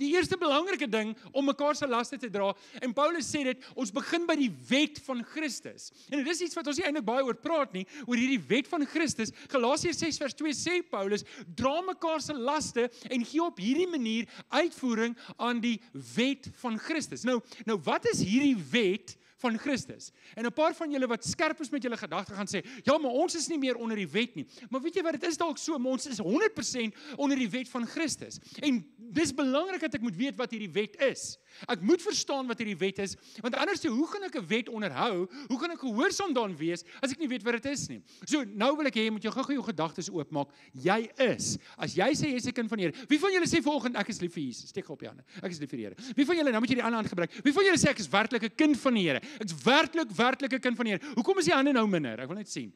die eerste belangrike ding om mekaar se laste te dra. En Paulus sê dit, ons begin by die wet van Christus. En dit is iets wat ons nie eintlik baie oor praat nie, oor hierdie wet van Christus. Galasiërs 6 vers 2 sê Paulus, dra mekaar se laste en gee op hierdie manier uitvoering aan die wet van Christus. Nou wat is hierdie wet van Christus? En 'n paar van julle wat skerp is met julle gedagte gaan sê, ja, maar ons is nie meer onder die wet nie. Maar weet jy wat, dit is dalk so, maar ons is 100% onder die wet van Christus. En dis belangrik dat ek moet weet wat hierdie wet is. Ek moet verstaan wat hierdie wet is, want anders hoe gaan ek 'n wet onderhou? Hoe gaan ek gehoorsaam daaraan wees as ek nie weet wat dit is nie? So, nou wil ek hê jy moet jou gou-gou jou gedagtes oopmaak. Jy is, as jy sê jy is 'n kind van die Here. Wie van julle sê vanoggend ek is lief vir Jesus? Steek op jou hande. Ek is lief vir die Here. Wie van julle, nou moet jy die ander hand gebruik. Wie van julle sê ek is werklik 'n kind van die Here? Ek is werklik 'n kind van die Here. Hoekom is die hande nou minder? Ek wil net sien.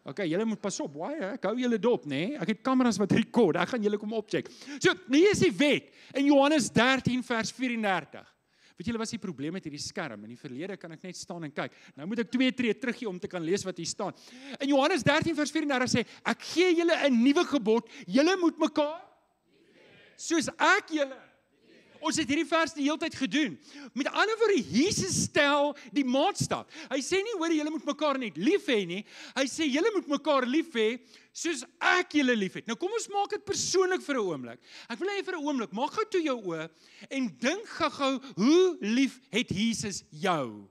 Okay, julle moet pas op, baie, ek hou julle dop, nê? Ek het kameras wat rekord, ek gaan julle kom opcheck. So, hier is die wet, in Johannes 13 vers 34. Weet julle, wat is die probleem met hierdie skerm? In die verlede kan ek net staan en kyk. Nou moet ek 2 tree teruggee om te kan lees wat hier staan. In Johannes 13 vers 34 sê, ek gee julle 'n nuwe gebod, julle moet mekaar, soos ek julle. Ons het hierdie vers die hele tyd gedoen. Met ander woorde, Jesus stel die maatstaf. Hy sê nie, hoor, julle moet mekaar net lief hê nie. Hy sê, julle moet mekaar lief hê, soos ek julle lief het. Nou kom ons maak dit persoonlik vir 'n oomblik. Ek wil hê vir 'n oomblik, maak gou toe jou oë en dink gou, hoe lief het Jesus jou?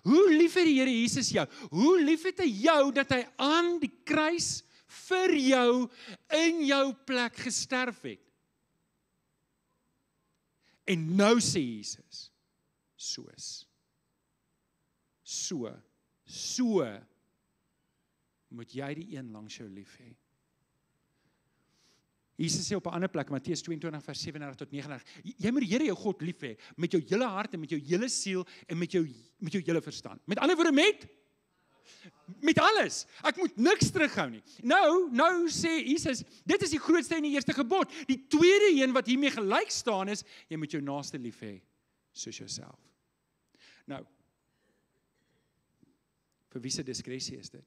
Hoe lief het die Here Jesus jou? Hoe lief het hy jou dat hy aan die kruis vir jou in jou plek gesterf het? En nou sê Jesus, so moet jy die een langs jou lief hê. Jesus sê op 'n ander plek, Matteus 22 vers 37 tot 39, jy moet die Here jou God lief hê, met jou hele hart en met jou hele siel en met jou hele verstand. Met ander woorde, met alles. Ek moet niks terughou nie. Nou sê Jesus, dit is die grootste en die eerste gebod. Die tweede een wat hiermee gelyk staan is, jy moet jou naaste lief hê, soos jouself. Nou, vir wie se diskresie is dit?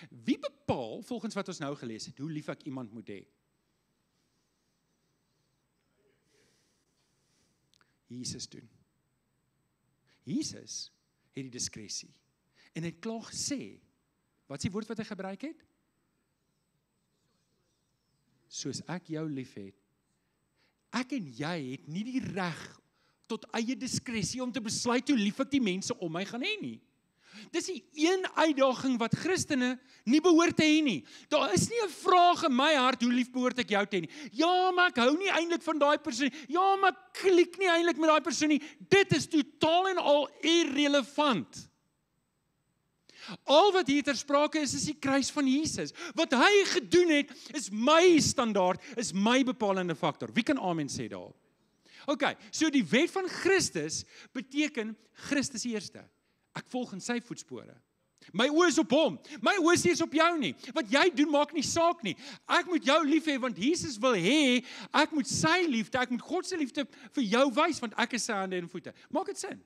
Wie bepaal, volgens wat ons nou gelees het, hoe lief ek iemand moet hê? Jesus doen. Jesus het die diskresie. En hy het klaar gesê, wat is die woord wat hy gebruik het? Soos ek jou lief het. Ek en jy het nie die reg tot eie diskresie om te besluit hoe lief ek die mense om my gaan hê nie. Dis die een uitdaging wat Christene nie behoort te hê nie. Daar is nie 'n vraag in my hart, hoe lief behoort ek jou te hê nie. Ja, maar ek hou nie eintlik van daai persoon. Ja, maar ek klik nie eintlik met daai persoon nie. Dit is totaal en al irrelevant. Al wat hier ter sprake is die kruis van Jesus. Wat hy gedoen het, is my standaard, is my bepalende faktor. Wie kan amen sê daar? Okay, so die wet van Christus beteken Christus eerste. Ek volg in sy voetspore. My oë is op hom. My oë is nie op jou nie. Wat jy doen maak nie saak nie. Ek moet jou lief hê want Jesus wil hê ek moet sy liefde, ek moet God se liefde vir jou wys want ek is sy hande en voete. Maak dit sin?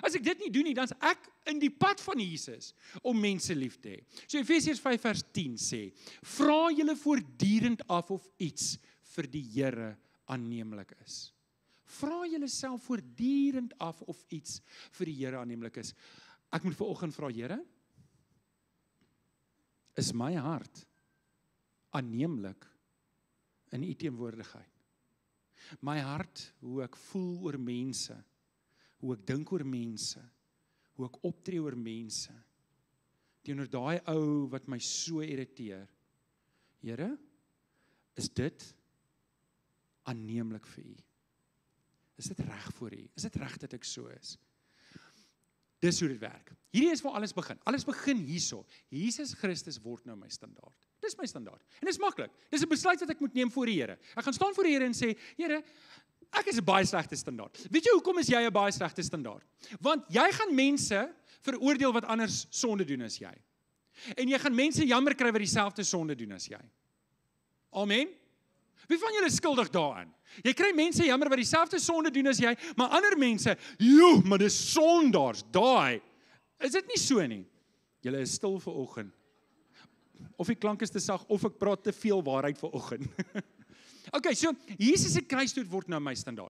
As ek dit nie doen nie, dan is ek in die pad van Jesus om mense lief te hê. So Efesiërs 5 vers 10 sê, vra julle voortdurend af of iets vir die Here aanneemlik is. Vra julle self voortdurend af of iets vir die Here aanneemlik is. Ek moet vanoggend vra, Here, is my hart aanneemlik in u teenwoordigheid? My hart, hoe ek voel oor mense, hoe ek dink oor mense, hoe ek optree oor mense, teenoor daai ou wat my so irriteer. Here, is dit aanneemlik vir u? Is dit reg vir u? Is dit reg dat ek so is? Dis hoe dit werk. Hierdie is waar alles begin. Alles begin hierso. Jesus Christus word nou my standaard. Dis my standaard. En dis maklik. Dis 'n besluit wat ek moet neem voor die Here. Ek gaan staan voor die Here en sê, Here, ek is 'n baie slegte standaard. Weet jy hoekom is jy 'n baie slegte standaard? Want jy gaan mense veroordeel wat anders sonde doen as jy. En jy gaan mense jammer kry wat dieselfde sonde doen as jy. Amen? Wie van julle is skuldig daaraan? Jy kry mense jammer wat dieselfde sonde doen as jy, maar ander mense, joe, maar dis sondaars, daai. Is dit nie so nie? Julle is stil vanoggend. Of die klank is te sag, of ek praat te veel waarheid vanoggend. Okay, so Jesus se kruisdood word nou my standaard.